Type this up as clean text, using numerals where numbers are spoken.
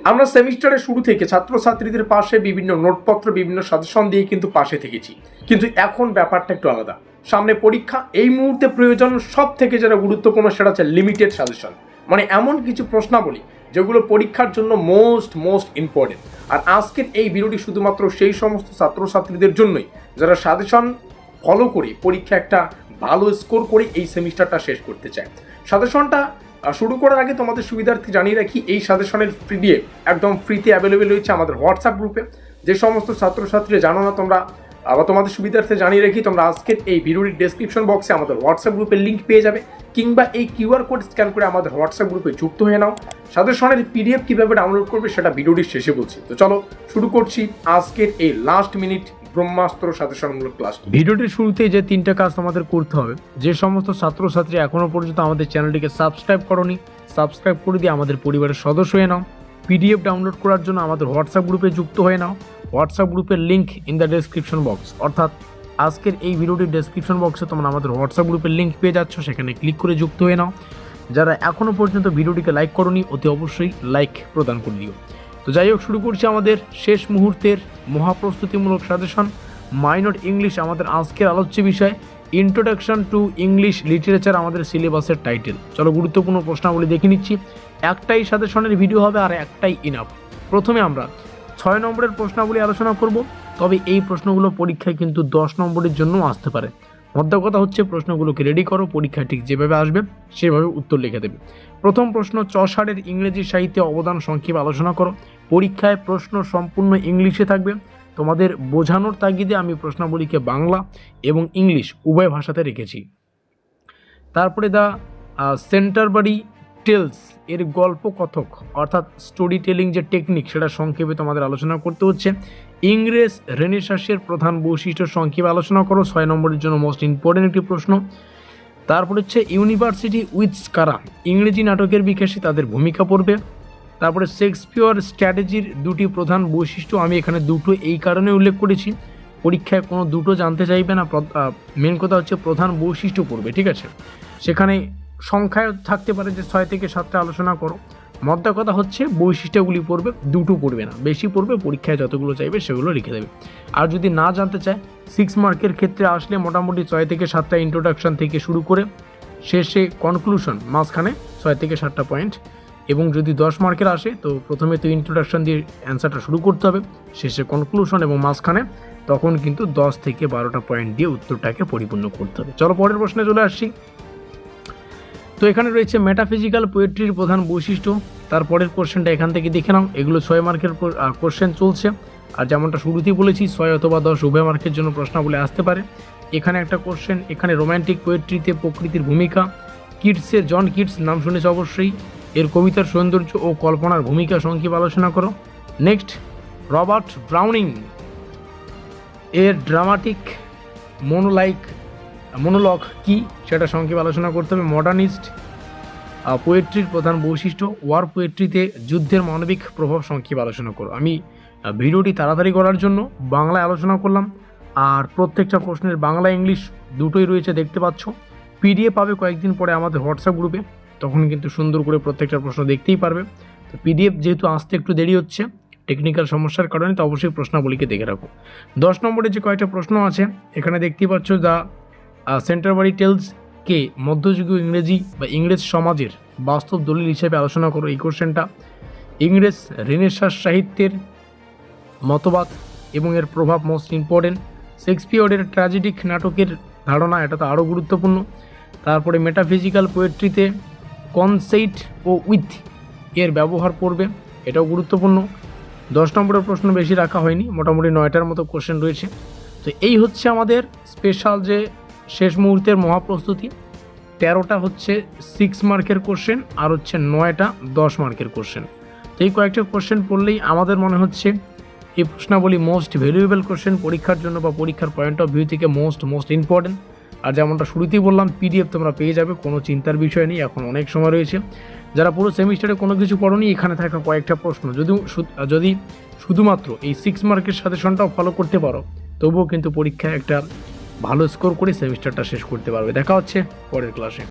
আমরা সেমিস্টারের শুরু থেকে ছাত্রছাত্রীদের পাশে বিভিন্ন নোটপত্র বিভিন্ন সাজেশন দিয়ে কিন্তু পাশে থেকেছি, কিন্তু এখন ব্যাপারটা একটু আলাদা। সামনে পরীক্ষা, এই মুহূর্তে প্রয়োজন সব থেকে যেটা গুরুত্বপূর্ণ সেটা হচ্ছে লিমিটেড সাজেশন, মানে এমন কিছু প্রশ্নাবলী যেগুলো পরীক্ষার জন্য মোস্ট ইম্পর্টেন্ট। আর আজকের এই ভিডিওটি শুধুমাত্র সেই সমস্ত ছাত্রছাত্রীদের জন্যই যারা সাজেশন ফলো করে পরীক্ষা একটা ভালো স্কোর করে এই সেমিস্টারটা শেষ করতে চায়। সাজেশনটা শুরু করার আগে তোমাদের সুবিধার্থে জানিয়ে রাখি, এই সাজেশনের পিডিএফ একদম ফ্রিতে অ্যাভেলেবেল রয়েছে আমাদের হোয়াটসঅ্যাপ গ্রুপে। যে সমস্ত ছাত্রছাত্রী জানো না তোমরা, আবার তোমাদের সুবিধার্থে জানিয়ে রাখি, তোমরা আজকের এই ভিডিওটির ডেসক্রিপশন বক্সে আমাদের হোয়াটসঅ্যাপ গ্রুপের লিঙ্ক পেয়ে যাবে, কিংবা এই কিউআর কোড স্ক্যান করে আমাদের হোয়াটসঅ্যাপ গ্রুপে যুক্ত হয়ে নাও। সাজেশনের পিডিএফ কীভাবে ডাউনলোড করবে সেটা ভিডিওটির শেষে বলছি। তো চলো শুরু করছি আজকের এই লাস্ট মিনিট ব্রহ্মাস্ত্র সাজেশনমূলক ক্লাস। ভিডিওটির শুরুতেই যে তিনটা কাজ আমাদের করতে হবে, যে সমস্ত ছাত্রছাত্রী এখনও পর্যন্ত আমাদের চ্যানেলটিকে সাবস্ক্রাইব করনি, সাবস্ক্রাইব করে দিয়ে আমাদের পরিবারের সদস্য হয়ে নাও। পিডিএফ ডাউনলোড করার জন্য আমাদের হোয়াটসঅ্যাপ গ্রুপে যুক্ত হয়ে নাও। হোয়াটসঅ্যাপ গ্রুপের link in the description box, অর্থাৎ আজকের এই ভিডিওটির ডেসক্রিপশন বক্সে তোমরা আমাদের হোয়াটসঅ্যাপ গ্রুপের লিঙ্ক পেয়ে যাচ্ছ, সেখানে ক্লিক করে যুক্ত হয়ে নাও। যারা এখনও পর্যন্ত ভিডিওটিকে লাইক করনি অতি অবশ্যই লাইক প্রদান করে দিও। তো যাই হোক, শুরু করছি আমাদের শেষ মুহূর্তের মহাপ্রস্তুতিমূলক সাজেশন মাইনর ইংলিশ। আমাদের আজকের আলোচ্য বিষয় ইন্ট্রোডাকশন টু ইংলিশ লিটারেচার, আমাদের সিলেবাসের টাইটেল। চলো গুরুত্বপূর্ণ প্রশ্নাবলী দেখে নিচ্ছি। একটাই সাজেশনের ভিডিও হবে আর একটাই ইনাফ। প্রথমে আমরা 6 নম্বরের প্রশ্নাবলী আলোচনা করব, তবে এই প্রশ্নগুলো পরীক্ষায় কিন্তু 10 নম্বরের জন্য আসতে পারে। মধ্য কথা হচ্ছে প্রশ্নগুলোকে রেডি করো, পরীক্ষায় ঠিক যেভাবে আসবে সেভাবে উত্তর লিখে দেবে। প্রথম প্রশ্ন, চসারের ইংরেজি সাহিত্যে অবদান সংক্ষেপে আলোচনা করো। পরীক্ষায় প্রশ্ন সম্পূর্ণ ইংলিশে থাকবে। তোমাদের বোঝানোর তাগিদে আমি প্রশ্নাবলীকে বাংলা এবং ইংলিশ উভয় ভাষাতে রেখেছি। তারপরে দ্য সেন্টারবারি টেলস এর গল্প কথক অর্থাৎ স্টোরি টেলিং যে টেকনিক সেটা সংক্ষেপে তোমাদের আলোচনা করতে হচ্ছে। ইংরেজ রেনেসাঁসের প্রধান বৈশিষ্ট্য সংক্ষেপে আলোচনা করো, 6 নম্বরের জন্য মোস্ট ইম্পর্টেন্ট একটি প্রশ্ন। তারপর হচ্ছে ইউনিভার্সিটি উইথ কারা, ইংরেজি নাটকের বিকাশে তাদের ভূমিকা পড়বে। তারপরে শেক্সপিয়র স্ট্র্যাটেজির দুটি প্রধান বৈশিষ্ট্য, আমি এখানে দুটো এই কারণে উল্লেখ করেছি, পরীক্ষায় কোনো দুটো জানতে চাইবে না, মেন কথা হচ্ছে প্রধান বৈশিষ্ট্য পড়বে, ঠিক আছে। সেখানে সংখ্যায় থাকতে পারে যে 6 থেকে 7টা আলোচনা করো, মধ্যে কথা হচ্ছে বৈশিষ্ট্যগুলি পড়বে, দুটো পড়বে না, বেশি পড়বে, পরীক্ষায় যতগুলো চাইবে সেগুলো লিখে দেবে। আর যদি না জানতে চায় 6 মার্কের ক্ষেত্রে আসলে মোটামুটি 6 থেকে 7টা ইন্ট্রোডাকশন থেকে শুরু করে শেষে কনক্লুশন, মাঝখানে 6 থেকে 7টা পয়েন্ট। এবং যদি 10 মার্কের আসে তো প্রথমে তো ইন্ট্রোডাকশন দিয়ে অ্যান্সারটা শুরু করতে হবে, শেষে কনক্লুশন এবং মাঝখানে তখন কিন্তু 10 থেকে 12টা পয়েন্ট দিয়ে উত্তরটাকে পরিপূর্ণ করতে হবে। চলো পরের প্রশ্নে চলে আসছি। তো এখানে রয়েছে মেটাফিজিক্যাল পোয়েট্রির প্রধান বৈশিষ্ট্য। তারপরের কোশ্চেনটা এখান থেকে দেখে নাও, এগুলো 6 মার্কের কোশ্চেন চলছে। আর যেমনটা শুরুতেই বলেছি 6 অথবা 10 উভয় মার্কের জন্য প্রশ্নাবলী আসতে পারে। এখানে একটা কোশ্চেন, এখানে রোম্যান্টিক পোয়েট্রিতে প্রকৃতির ভূমিকা। কিটসের, জন কিটস নাম শুনেছে অবশ্যই, এর কবিতার সৌন্দর্য ও কল্পনার ভূমিকা সংক্ষেপে আলোচনা করো। নেক্সট, রবার্ট ব্রাউনিং এর ড্রামাটিক মনোলগ কি সেটা সংক্ষেপে আলোচনা করতে হবে। মডার্নিস্ট পোয়েট্রির প্রধান বৈশিষ্ট্য, ওয়ার পোয়েট্রিতে যুদ্ধের মানবিক প্রভাব সংক্ষেপে আলোচনা করো। আমি ভিডিওটি তাড়াতাড়ি করার জন্য বাংলায় আলোচনা করলাম, আর প্রত্যেকটা প্রশ্নের বাংলা ইংলিশ দুটোই রয়েছে, দেখতে পাচ্ছ। পিডিএফ পাবে কয়েকদিন পরে আমাদের হোয়াটসঅ্যাপ গ্রুপে, তখন কিন্তু সুন্দর করে প্রত্যেকটা প্রশ্ন দেখতেই পারবে। তো পিডিএফ যেহেতু আসতে একটু দেরি হচ্ছে টেকনিক্যাল সমস্যার কারণে, তো অবশ্যই প্রশ্নাবলীকে দেখে রাখো। 10 নম্বরে যে কয়েকটা প্রশ্ন আছে এখানে দেখতেই পাচ্ছ, দ্য সেন্টারবারি টেলস কে মধ্যযুগীয় ইংরেজি বা ইংরেজ সমাজের বাস্তব দলিল হিসেবে আলোচনা করো। এই কোশ্চেনটা। ইংরেজ রেনেসাঁস সাহিত্যের মতবাদ এবং এর প্রভাব মোস্ট ইম্পর্টেন্ট। শেক্সপিয়রের ট্র্যাজেডিক নাটকের ধারণা, এটা তো আরও গুরুত্বপূর্ণ। তারপরে মেটাফিজিক্যাল পোয়েট্রিতে কনসেইট ও উইথ এর ব্যবহার পড়বে, এটাও গুরুত্বপূর্ণ। 10 নম্বরের প্রশ্ন বেশি রাখা হয়নি, মোটামুটি 9টার মতো কোশ্চেন রয়েছে। তো এই হচ্ছে আমাদের স্পেশাল যে শেষ মুহূর্তের মহাপ্রস্তুতি। 13টা হচ্ছে 6 মার্কের কোশ্চেন, আর হচ্ছে 9টা 10 মার্কের কোশ্চেন। তো এই কয়েকটা কোশ্চেন পড়লেই আমাদের মনে হচ্ছে এই প্রশ্নাবলী মোস্ট ভ্যালুয়েবল কোশ্চেন পরীক্ষার জন্য বা পরীক্ষার পয়েন্ট অফ ভিউ থেকে মোস্ট ইম্পর্টেন্ট। আর যেমনটা শুরুতেই বললাম, পিডিএফ তোমরা পেয়ে যাবে, কোনো চিন্তার বিষয় নেই, এখন অনেক সময় রয়েছে। যারা পুরো সেমিস্টারে কোনো কিছু পড়োনি, এখানে থাকা কয়েকটা প্রশ্ন যদি শুধুমাত্র এই 6 মার্কের সাজেশনটাও ফলো করতে পারো, তবুও কিন্তু পরীক্ষায় একটা ভালো স্কোর করে সেমিস্টারটা শেষ করতে পারবে। দেখা হচ্ছে পরের ক্লাসে।